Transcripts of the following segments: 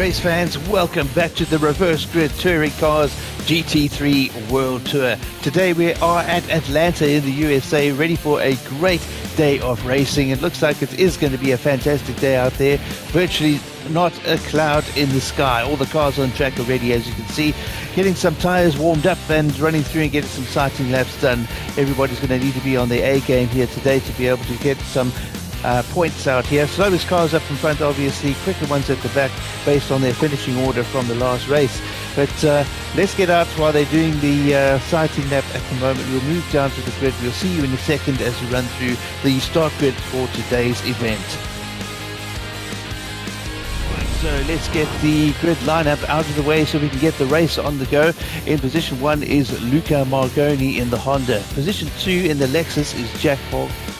race fans, welcome back to the Reverse Grid Touring Cars GT3 World Tour. Today we are at Atlanta in the USA, ready for a great day of racing. It looks like it is going to be a fantastic day out there. Virtually not a cloud in the sky. All the cars on track already, as you can see. Getting some tires warmed up and running through and getting some sighting laps done. Everybody's going to need to be on their A game here today to be able to get some points out here. Slowest cars up in front, obviously, quicker ones at the back based on their finishing order from the last race. But let's get out while they're doing the sighting lap at the moment. We'll move down to the grid. We'll see you in a second as we run through the start grid for today's event. So let's get the grid lineup out of the way so we can get the race on the go. In position 1 is Luca Margoni in the Honda. Position 2 in the Lexus is Jack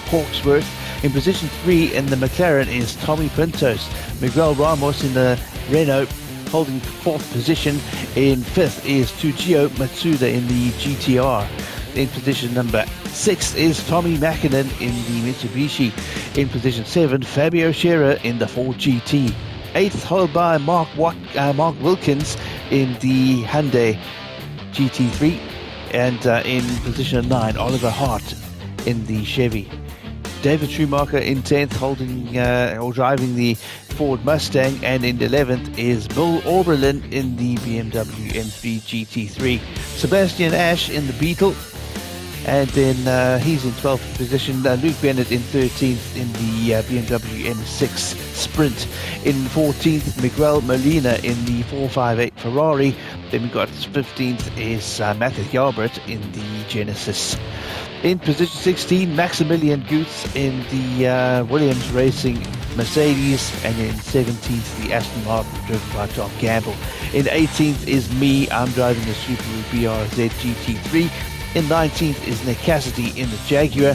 Hawksworth. In position 3 in the McLaren is Tommy Pintos. Miguel Ramos in the Renault holding 4th position. In 5th is Tujio Matsuda in the GTR. In position number 6 is Tommy Mäkinen in the Mitsubishi. In position 7, Fabio Scherer in the Ford GT. 8th held by Mark Wilkins in the Hyundai GT3. And in position 9, Oliver Hart in the Chevy. David Schumacher in 10th, holding or driving the Ford Mustang, and in 11th is Bill Oberlin in the BMW M3 GT3. Sebastian Ash in the Beetle, and then he's in 12th position. Luke Bennett in 13th in the BMW M6 Sprint. In 14th, Miguel Molina in the 458 Ferrari. Then we got 15th is Matthew Yarbert in the Genesis. In position 16, Maximilian Goetz in the Williams Racing Mercedes, and in 17th, the Aston Martin driven by Tom Campbell. In 18th is me, I'm driving the Subaru BRZ GT3. In 19th is Nick Cassidy in the Jaguar,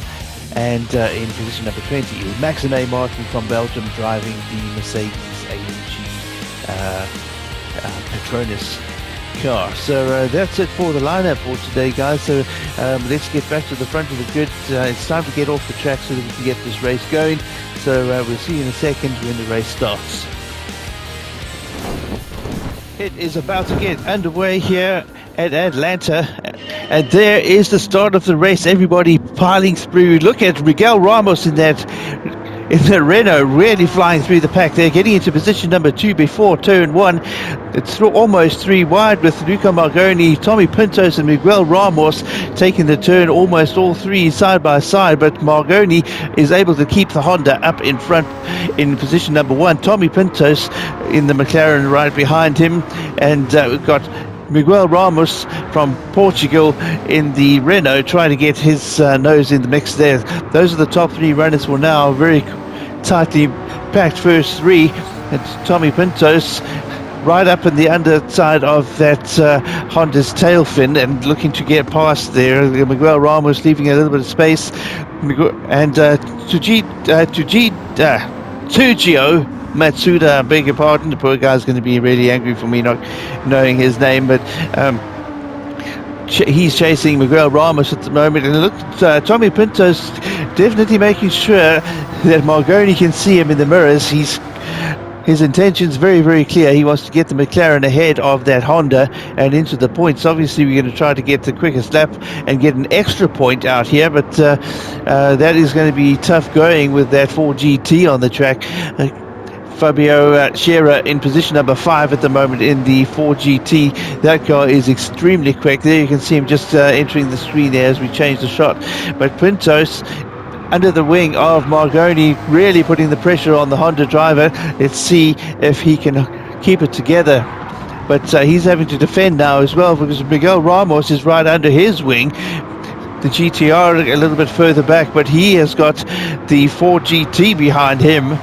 and in position number 20 is Maxime Martin from Belgium driving the Mercedes AMG Petronas car. So that's it for the lineup for today, guys. So let's get back to the front of the grid. It's time to get off the track so that we can get this race going. So we'll see you in a second when the race starts. It is about to get underway here at Atlanta, and there is the start of the race. Everybody piling through. Look at Miguel Ramos in the Renault, really flying through the pack. They're getting into position number 2 before turn 1. It's almost 3 wide with Luca Margoni, Tommy Pintos and Miguel Ramos taking the turn almost all 3 side by side, but Margoni is able to keep the Honda up in front in position number 1. Tommy Pintos in the McLaren right behind him, and we've got Miguel Ramos from Portugal in the Renault trying to get his nose in the mix there. Those are the top 3 runners for now. Very tightly packed first 3. And Tommy Pintos right up in the underside of that Honda's tail fin and looking to get past there. Miguel Ramos leaving a little bit of space. And Tujio Matsuda, I beg your pardon, the poor guy's going to be really angry for me not knowing his name, but he's chasing Miguel Ramos at the moment. And look, Tommy Pintos definitely making sure that Margoni can see him in the mirrors. His intention's very, very clear. He wants to get the McLaren ahead of that Honda and into the points. Obviously, we're going to try to get the quickest lap and get an extra point out here, but that is going to be tough going with that 4GT on the track. Fabio Scherer in position number 5 at the moment in the 4GT. That car is extremely quick. There you can see him just entering the screen there as we change the shot. But Pintos under the wing of Margoni, really putting the pressure on the Honda driver. Let's see if he can keep it together. But he's having to defend now as well because Miguel Ramos is right under his wing. The GTR a little bit further back, but he has got the 4GT behind him.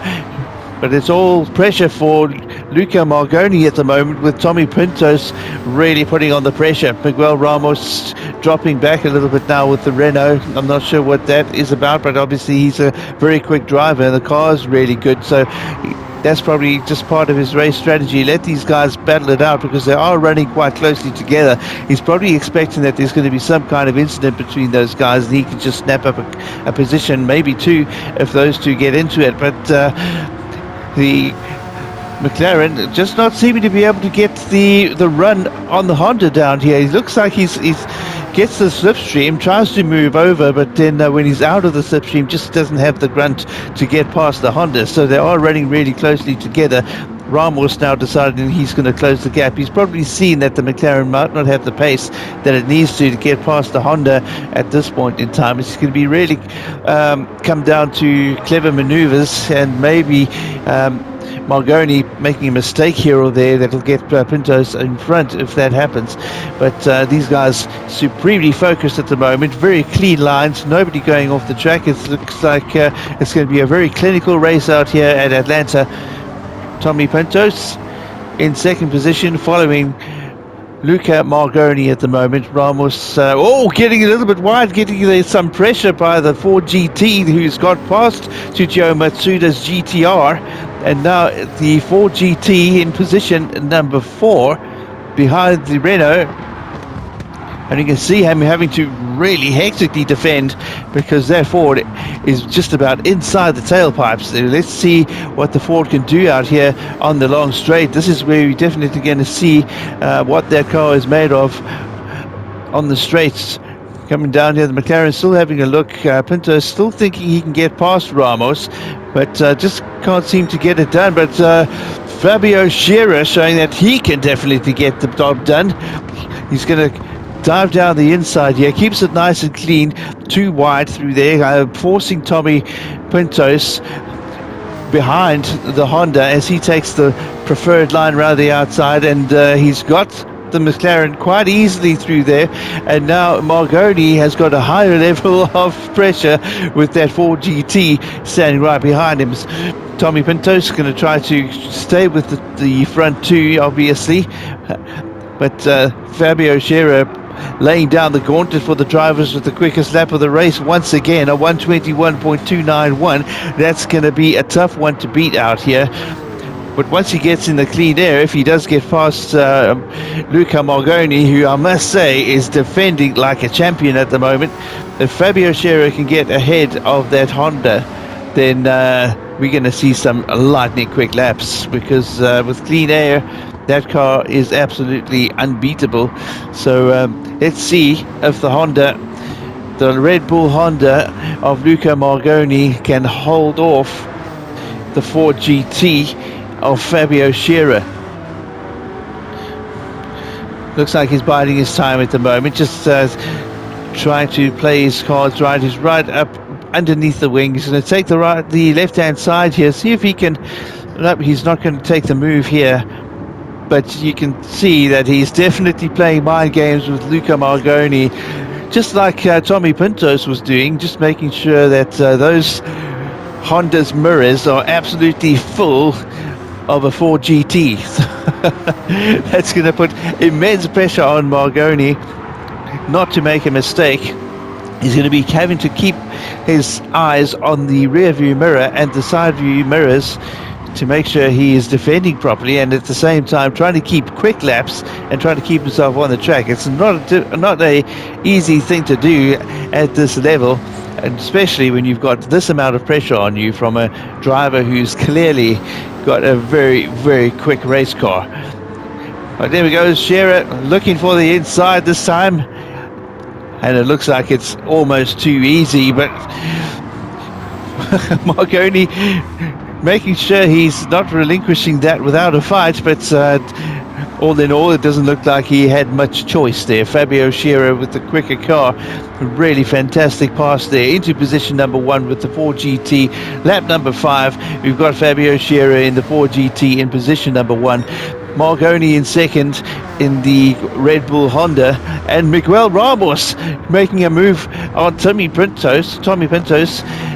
But it's all pressure for Luca Margoni at the moment, with Tommy Pintos really putting on the pressure. Miguel Ramos dropping back a little bit now with the Renault. I'm not sure what that is about, but obviously he's a very quick driver and the car's really good. So that's probably just part of his race strategy. Let these guys battle it out because they are running quite closely together. He's probably expecting that there's going to be some kind of incident between those guys and he can just snap up a position, maybe 2, if those 2 get into it. But the McLaren just not seeming to be able to get the run on the Honda down here. He looks like he's gets the slipstream, tries to move over, but then when he's out of the slipstream, just doesn't have the grunt to get past the Honda. So they are running really closely together. Ramos now deciding he's going to close the gap. He's probably seen that the McLaren might not have the pace that it needs to get past the Honda at this point in time. It's going to be really come down to clever maneuvers and maybe Margoni making a mistake here or there that'll get Pintos in front if that happens. But these guys supremely focused at the moment, very clean lines, nobody going off the track. It looks like it's going to be a very clinical race out here at Atlanta. Tommy Pintos in second position, following Luca Margoni at the moment. Ramos, getting a little bit wide, getting some pressure by the Ford GT, who's got past Tsuchiyo Matsuda's GTR, and now the Ford GT in position number 4 behind the Renault. And you can see him having to really hectically defend because that Ford is just about inside the tailpipes. So let's see what the Ford can do out here on the long straight. This is where we're definitely going to see what that car is made of on the straights. Coming down here, the McLaren still having a look. Pinto still thinking he can get past Ramos, but just can't seem to get it done. But Fabio Scherer showing that he can definitely get the job done. He's going to dive down the inside here, keeps it nice and clean, too wide through there, forcing Tommy Pintos behind the Honda as he takes the preferred line around the outside, and he's got the McLaren quite easily through there. And now Margoni has got a higher level of pressure with that Ford GT standing right behind him. Tommy Pintos is going to try to stay with the front two, obviously, but Fabio Scherer laying down the gauntlet for the drivers with the quickest lap of the race once again, a 121.291. That's going to be a tough one to beat out here. But once he gets in the clean air, if he does get past Luca Margoni, who I must say is defending like a champion at the moment, if Fabio Scherer can get ahead of that Honda, then we're going to see some lightning quick laps, because with clean air, that car is absolutely unbeatable. So let's see if the Red Bull Honda of Luca Margoni can hold off the Ford GT of Fabio Scherer. Looks like he's biding his time at the moment, just trying to play his cards right. He's right up underneath the wing. He's going to take the left-hand side here, see if he can. No, he's not going to take the move here. But you can see that he's definitely playing mind games with Luca Margoni, just like Tommy Pintos was doing, just making sure that those Honda's mirrors are absolutely full of a Ford GT. That's going to put immense pressure on Margoni not to make a mistake. He's going to be having to keep his eyes on the rear view mirror and the side view mirrors to make sure he is defending properly, and at the same time trying to keep quick laps and trying to keep himself on the track. It's not a easy thing to do at this level, and especially when you've got this amount of pressure on you from a driver who's clearly got a very, very quick race car. But there we go, Scherer looking for the inside this time, and it looks like it's almost too easy, but Margoni making sure he's not relinquishing that without a fight, but all in all, it doesn't look like he had much choice there. Fabio Scherer with the quicker car, really fantastic pass there into position number 1 with the Ford GT. Lap number 5, we've got Fabio Scherer in the Ford GT in position number 1. Margoni in second in the Red Bull Honda, and Miguel Ramos making a move on Tommy Pintos,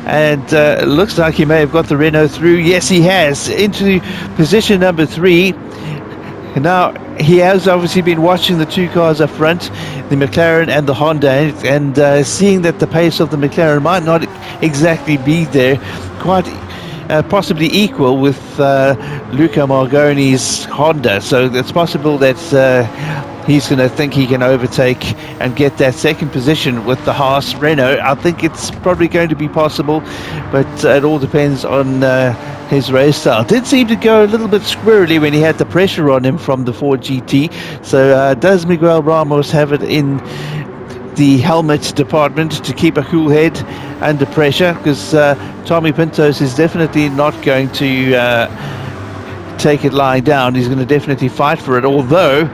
and looks like he may have got the Renault through. Yes, he has, into position number 3. Now, he has obviously been watching the two cars up front, the McLaren and the Honda, and seeing that the pace of the McLaren might not exactly be there, quite possibly equal with Luca Margoni's Honda. So it's possible that he's going to think he can overtake and get that second position with the Haas Renault. I think it's probably going to be possible, but it all depends on his race style. Did seem to go a little bit squirrely when he had the pressure on him from the Ford GT. So does Miguel Ramos have it in the helmet department to keep a cool head under pressure? Because Tommy Pintos is definitely not going to take it lying down. He's going to definitely fight for it, although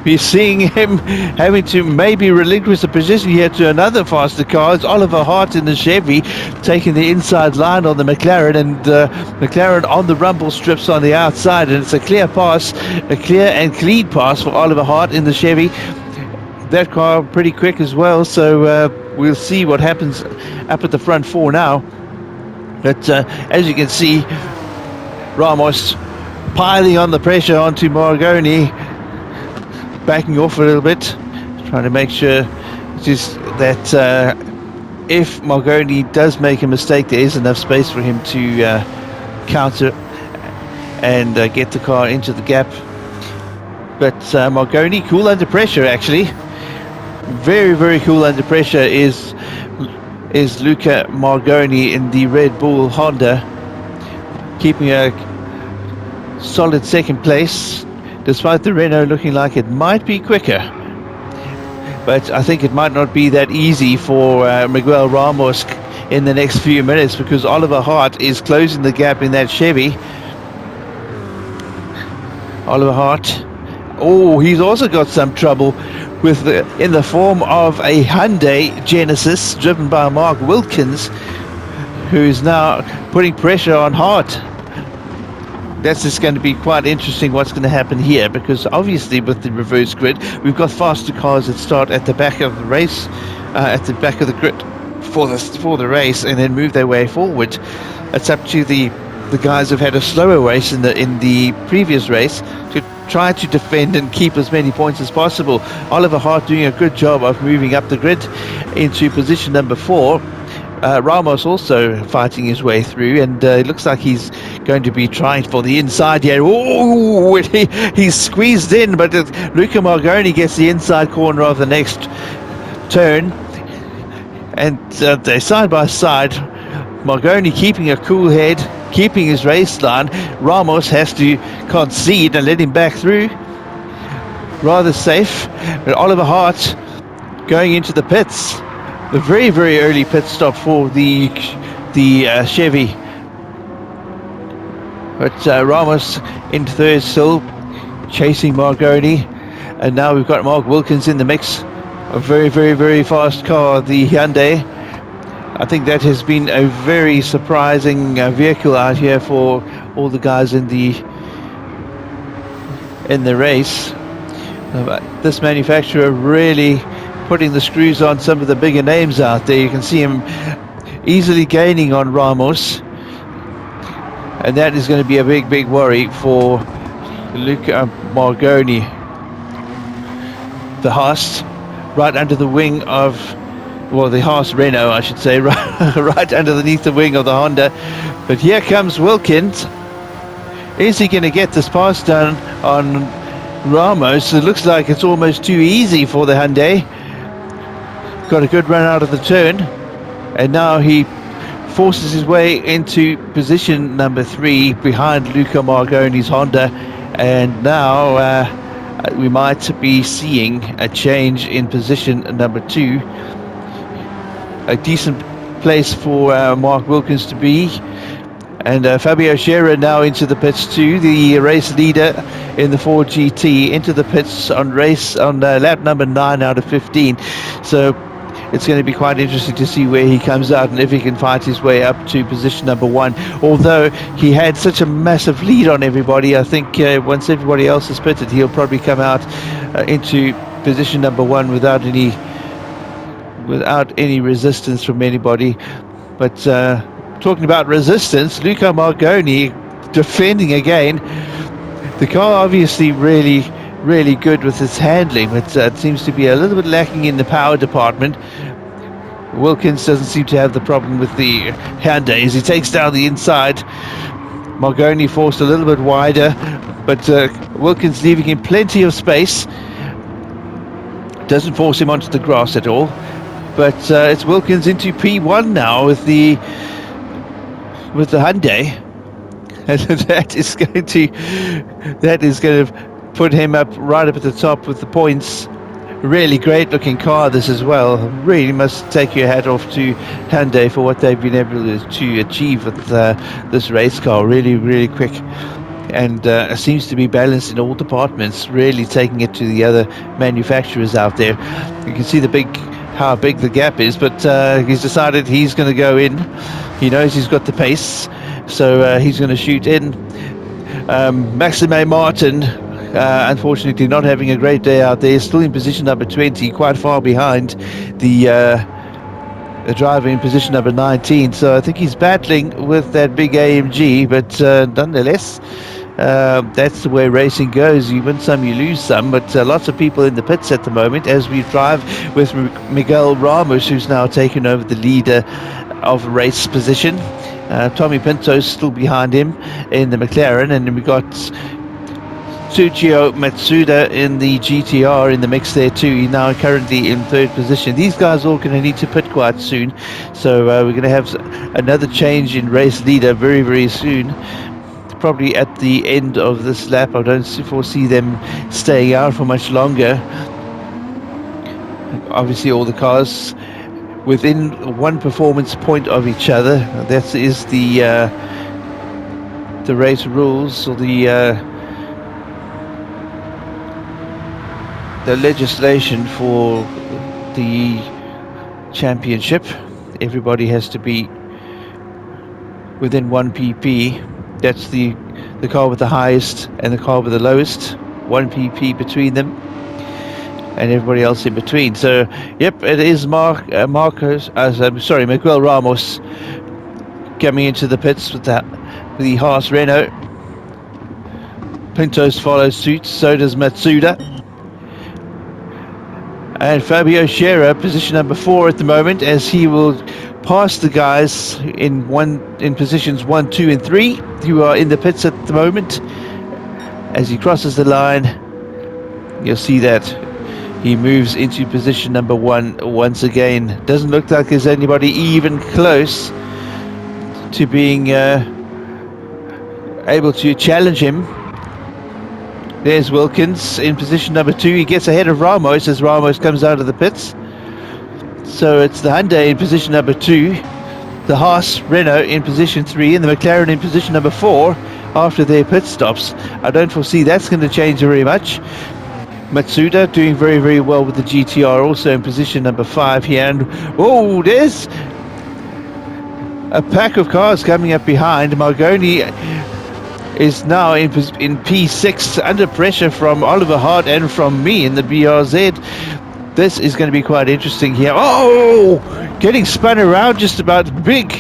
we're seeing him having to maybe relinquish the position here to another faster car. It's Oliver Hart in the Chevy taking the inside line on the McLaren, and McLaren on the rumble strips on the outside, and it's a clear pass, a clear and clean pass for Oliver Hart in the Chevy. That car pretty quick as well, so we'll see what happens up at the front four now. But as you can see, Ramos piling on the pressure onto Margoni, backing off a little bit, trying to make sure just that if Margoni does make a mistake, there is enough space for him to counter and get the car into the gap. But Margoni, cool under pressure actually. Very, very cool under pressure is Luca Margoni in the Red Bull Honda, keeping a solid second place, despite the Renault looking like it might be quicker. But I think it might not be that easy for Miguel Ramos in the next few minutes, because Oliver Hart is closing the gap in that Chevy. Oliver Hart, oh, he's also got some trouble with in the form of a Hyundai Genesis driven by Mark Wilkins, who's now putting pressure on Hart. That's just going to be quite interesting what's going to happen here, because obviously with the reverse grid we've got faster cars that start at the back of the race, at the back of the grid for the race, and then move their way forward. It's up to the guys who've had a slower race in the previous race to try to defend and keep as many points as possible. Oliver Hart doing a good job of moving up the grid into position number 4. Ramos also fighting his way through, and it looks like he's going to be trying for the inside here. Oh, he's squeezed in, but Luca Margoni gets the inside corner of the next turn, and they're side by side. Margoni keeping a cool head, keeping his race line. Ramos has to concede and let him back through. Rather safe. But Oliver Hart going into the pits. A very, very early pit stop for the Chevy. But Ramos in third still, chasing Margoni. And now we've got Mark Wilkins in the mix. A very, very, very fast car, the Hyundai. I think that has been a very surprising vehicle out here for all the guys in the race. This manufacturer really putting the screws on some of the bigger names out there. You can see him easily gaining on Ramos, and that is going to be a big, big worry for Luca Margoni. The Haas right under the wing of, well, the Haas Renault, I should say, right underneath the wing of the Honda. But here comes Wilkins. Is he going to get this pass done on Ramos? It looks like it's almost too easy for the Hyundai. Got a good run out of the turn, and now he forces his way into position number 3 behind Luca Margoni's Honda, and now we might be seeing a change in position number 2. A decent place for Mark Wilkins to be, and Fabio Scherer now into the pits too, the race leader in the Ford GT, into the pits on lap number 9 out of 15. So it's going to be quite interesting to see where he comes out and if he can fight his way up to position number 1. Although he had such a massive lead on everybody, I think once everybody else is pitted, he'll probably come out into position number 1 without any resistance from anybody. But talking about resistance, Luca Margoni defending again. The car obviously really good with its handling, but it seems to be a little bit lacking in the power department. Wilkins doesn't seem to have the problem with the Hyundai as he takes down the inside. Margoni forced a little bit wider, but Wilkins leaving him plenty of space. Doesn't force him onto the grass at all. But it's Wilkins into P1 now with the Hyundai. And that is going to put him up right up at the top with the points. Really great looking car this as well. Really must take your hat off to Hyundai for what they've been able to achieve with this race car. Really quick, and seems to be balanced in all departments, really taking it to the other manufacturers out there. You can see how big the gap is, but he's decided he's going to go in. He knows he's got the pace, so he's going to shoot in. Maxime Martin, unfortunately not having a great day out there, still in position number 20, quite far behind the driver in position number 19. So I think he's battling with that big AMG, but nonetheless, that's the way racing goes. You win some, you lose some, but lots of people in the pits at the moment as we drive with Miguel Ramos, who's now taken over the leader of race position. Tommy Pinto's still behind him in the McLaren, and then we got Tsuchiyo Matsuda in the GTR in the mix there too. He's now currently in third position. These guys all going to need to pit quite soon, so we're going to have another change in race leader very soon, probably at the end of this lap. I don't foresee them staying out for much longer. Obviously all the cars within one performance point of each other. That is the race rules, or the legislation for the championship. Everybody has to be within 1 pp. That's the car with the highest and the car with the lowest. 1 pp between them, and everybody else in between. So, yep, it is Miguel Ramos coming into the pits with the Haas Renault. Pintos follows suit, so does Matsuda. And Fabio Scherer, position number 4 at the moment, as he will pass the guys in positions 1, 2, and 3, who are in the pits at the moment. As he crosses the line, you'll see that he moves into position number 1 once again. Doesn't look like there's anybody even close to being able to challenge him. There's Wilkins in position number 2. He gets ahead of Ramos as Ramos comes out of the pits. So it's the Hyundai in position number 2, the Haas Renault in position 3, and the McLaren in position number 4 after their pit stops. I don't foresee that's going to change very much. Matsuda doing very well with the GTR, also in position number 5 here. And oh, there's a pack of cars coming up behind. Margoni is now in P6 under pressure from Oliver Hart and from me in the BRZ. This is going to be quite interesting here. Oh, getting spun around just about. Big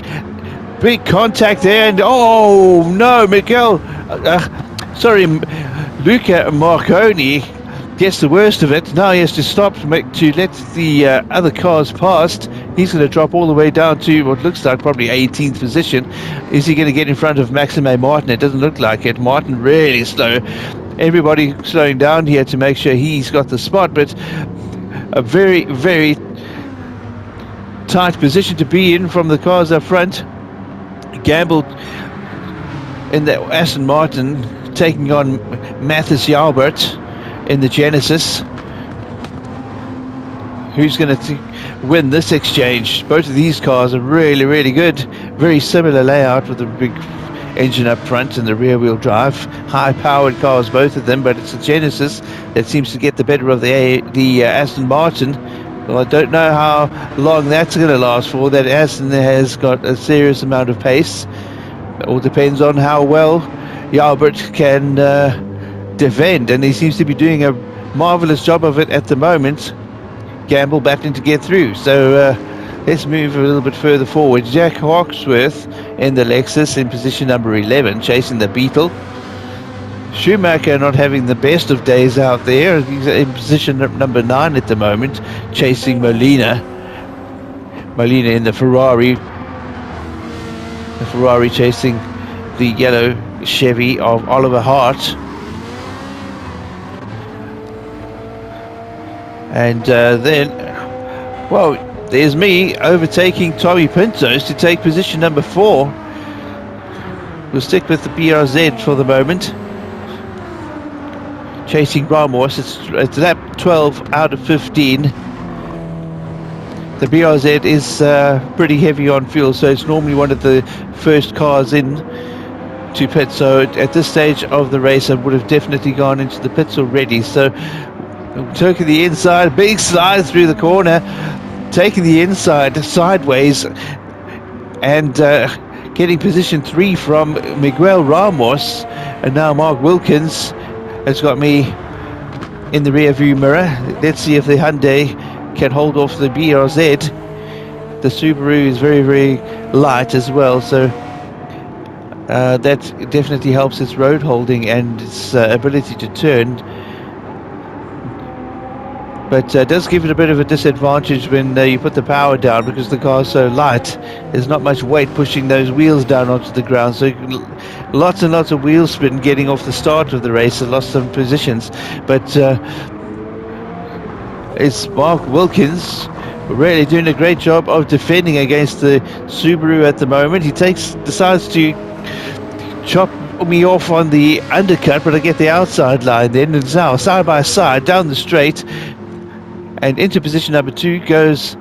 contact there, and oh no, Luca Marconi gets the worst of it. Now he has to stop to let the other cars past. He's going to drop all the way down to what looks like probably 18th position. Is he going to get in front of Maxime Martin? It doesn't look like it. Martin really slow. Everybody slowing down here to make sure he's got the spot, but a very tight position to be in from the cars up front. Gambled in the Aston Martin, taking on Mathis Jalbert in the Genesis. Who's going to win this exchange? Both of these cars are really good. Very similar layout with a big engine up front and the rear wheel drive. High powered cars, both of them, but it's the Genesis that seems to get the better of the Aston Martin. Well, I don't know how long that's going to last for. That Aston has got a serious amount of pace. It all depends on how well Jalbert can defend, and he seems to be doing a marvelous job of it at the moment. Gamble battling to get through. So let's move a little bit further forward. Jack Hawksworth in the Lexus in position number 11, chasing the Beetle. Schumacher not having the best of days out there. He's in position number 9 at the moment, chasing Molina. Molina in the Ferrari. The Ferrari chasing the yellow Chevy of Oliver Hart. And then, well, there's me overtaking Tommy Pintos to take position number 4. We'll stick with the BRZ for the moment. Chasing Ramos, it's lap 12 out of 15. The BRZ is pretty heavy on fuel, so it's normally one of the first cars in to pit. So at this stage of the race, I would have definitely gone into the pits already. So taking the inside, big slide through the corner, taking the inside sideways, and getting position 3 from Miguel Ramos. And now Mark Wilkins has got me in the rear view mirror. Let's see if the Hyundai can hold off the BRZ. The Subaru is very, very light as well, so that definitely helps its road holding and its ability to turn. But does give it a bit of a disadvantage when you put the power down, because the car's so light. There's not much weight pushing those wheels down onto the ground, so lots and lots of wheel spin getting off the start of the race. I lost some positions, but it's Mark Wilkins really doing a great job of defending against the Subaru at the moment. He decides to chop me off on the undercut, but I get the outside line then, and it's now side by side down the straight. And into position number 2 goes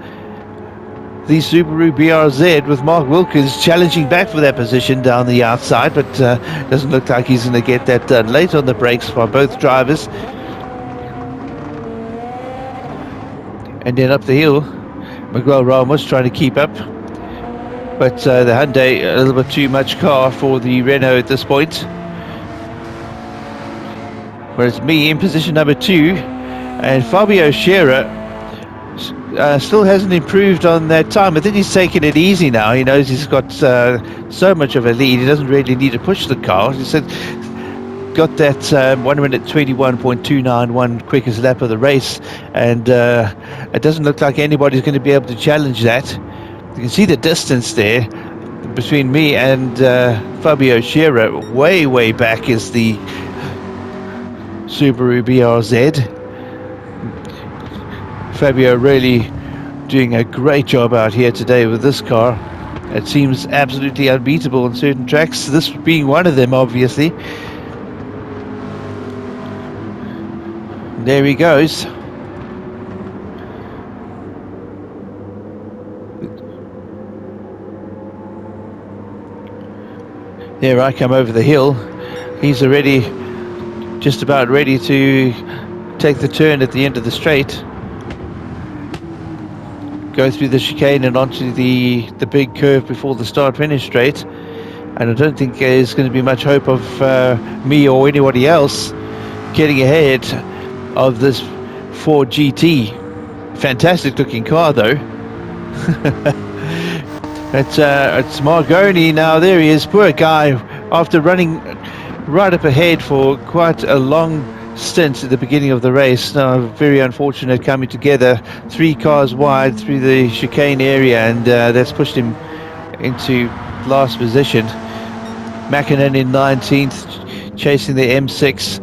the Subaru BRZ, with Mark Wilkins challenging back for that position down the outside, but doesn't look like he's going to get that done. Late on the brakes for both drivers. And then up the hill, Miguel Ramos trying to keep up, but the Hyundai a little bit too much car for the Renault at this point. Whereas me in position number 2. And Fabio Scherer still hasn't improved on that time. I think he's taking it easy now. He knows he's got so much of a lead. He doesn't really need to push the car. He said got that 1 minute 21.291 quickest lap of the race, and it doesn't look like anybody's going to be able to challenge that. You can see the distance there between me and Fabio Scherer. Way back is the Subaru BRZ. Fabio really doing a great job out here today with this car. It seems absolutely unbeatable on certain tracks, this being one of them, obviously. There he goes. There I come over the hill. He's already just about ready to take the turn at the end of the straight. Go through the chicane and onto the big curve before the start-finish straight. And I don't think there's going to be much hope of me or anybody else getting ahead of this Ford GT. Fantastic looking car though. It's Margoni now. There he is, poor guy, after running right up ahead for quite a long stint at the beginning of the race. Now very unfortunate coming together, 3 cars wide through the chicane area, and that's pushed him into last position. Mackinnon in 19th, chasing the M6.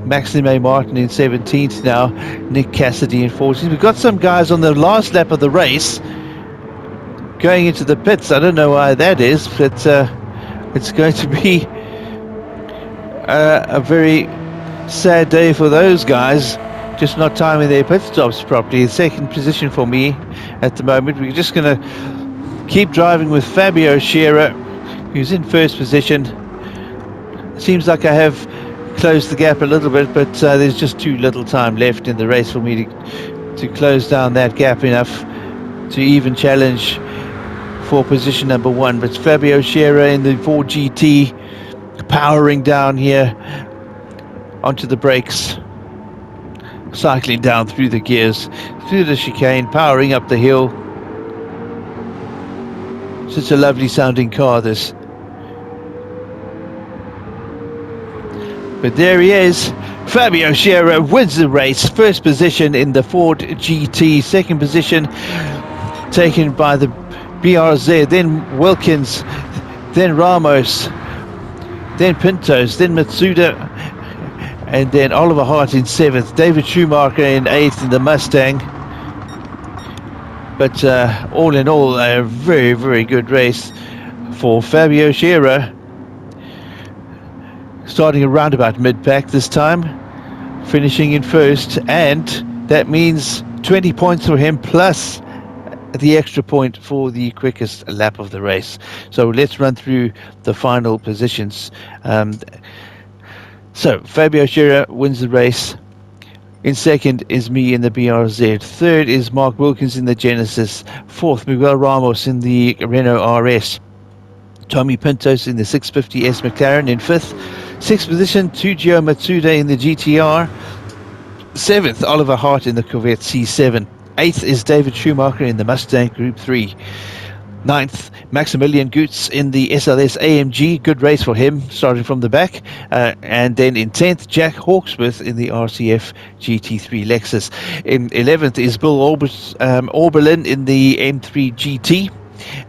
Maxime Martin in 17th now. Nick Cassidy in 14th. We've got some guys on the last lap of the race going into the pits. I don't know why that is, but it's going to be a very sad day for those guys, just not timing their pit stops properly. Second position for me at the moment. We're just going to keep driving with Fabio Scherer, who's in first position. Seems like I have closed the gap a little bit, but there's just too little time left in the race for me to close down that gap enough to even challenge for position number 1. But Fabio Scherer in the Ford GT powering down here onto the brakes, cycling down through the gears, through the chicane, powering up the hill. Such a lovely sounding car, this. But there he is. Fabio Scherer wins the race. First position in the Ford GT. Second position taken by the BRZ, then Wilkins, then Ramos, then Pintos, then Matsuda, and then Oliver Hart in 7th, David Schumacher in 8th in the Mustang. But all in all, a very, very good race for Fabio Scherer, starting around about mid-pack this time, finishing in 1st, and that means 20 points for him plus the extra point for the quickest lap of the race. So let's run through the final positions. So Fabio Scherer wins the race. In 2nd is me in the BRZ. 3rd is Mark Wilkins in the Genesis. 4th, Miguel Ramos in the Renault RS. Tommy Pintos in the 650S McLaren in 5th. 6th position, Tujio Matsuda in the GTR. 7th, Oliver Hart in the Corvette C7. 8th is David Schumacher in the Mustang Group 3. 9th, Maximilian Goetz in the SLS AMG. Good race for him, starting from the back. And then in 10th, Jack Hawksworth in the RCF GT3 Lexus. In 11th is Bill Oberlin in the M3 GT.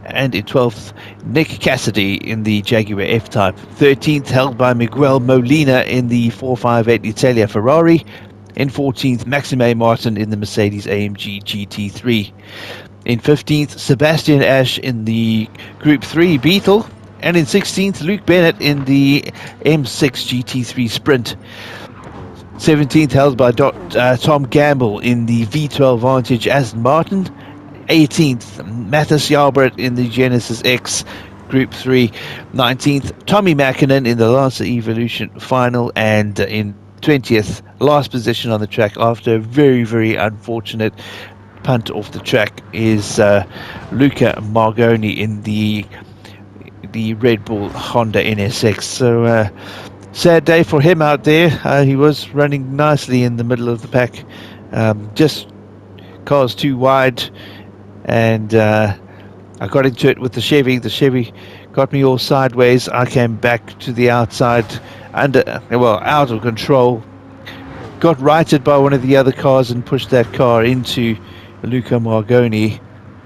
And in 12th, Nick Cassidy in the Jaguar F-Type. 13th, held by Miguel Molina in the 458 Italia Ferrari. In 14th, Maxime Martin in the Mercedes AMG GT3. In 15th, Sebastian Ash in the Group 3 Beetle. And in 16th, Luke Bennett in the M6 GT3 Sprint. 17th, held by Tom Gamble in the V12 Vantage Aston Martin. 18th, Mathis Jalbert in the Genesis X Group 3. 19th, Tommy Mäkinen in the Lancer Evolution Final. And in 20th, last position on the track after a very, very unfortunate punt off the track is Luca Margoni in the Red Bull Honda NSX. So sad day for him out there. He was running nicely in the middle of the pack, just cars too wide, and I got into it with the Chevy. The Chevy got me all sideways. I came back to the outside, out of control, got righted by one of the other cars and pushed that car into Luca Margoni,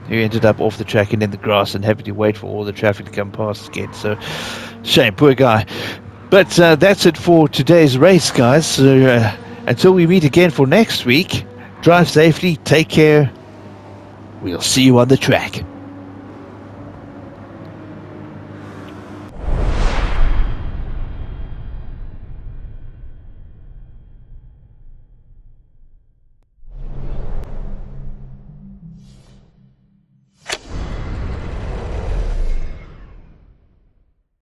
who ended up off the track and in the grass and having to wait for all the traffic to come past again. So shame, poor guy. But that's it for today's race, guys. So until we meet again for next week, drive safely, take care. We'll see you on the track.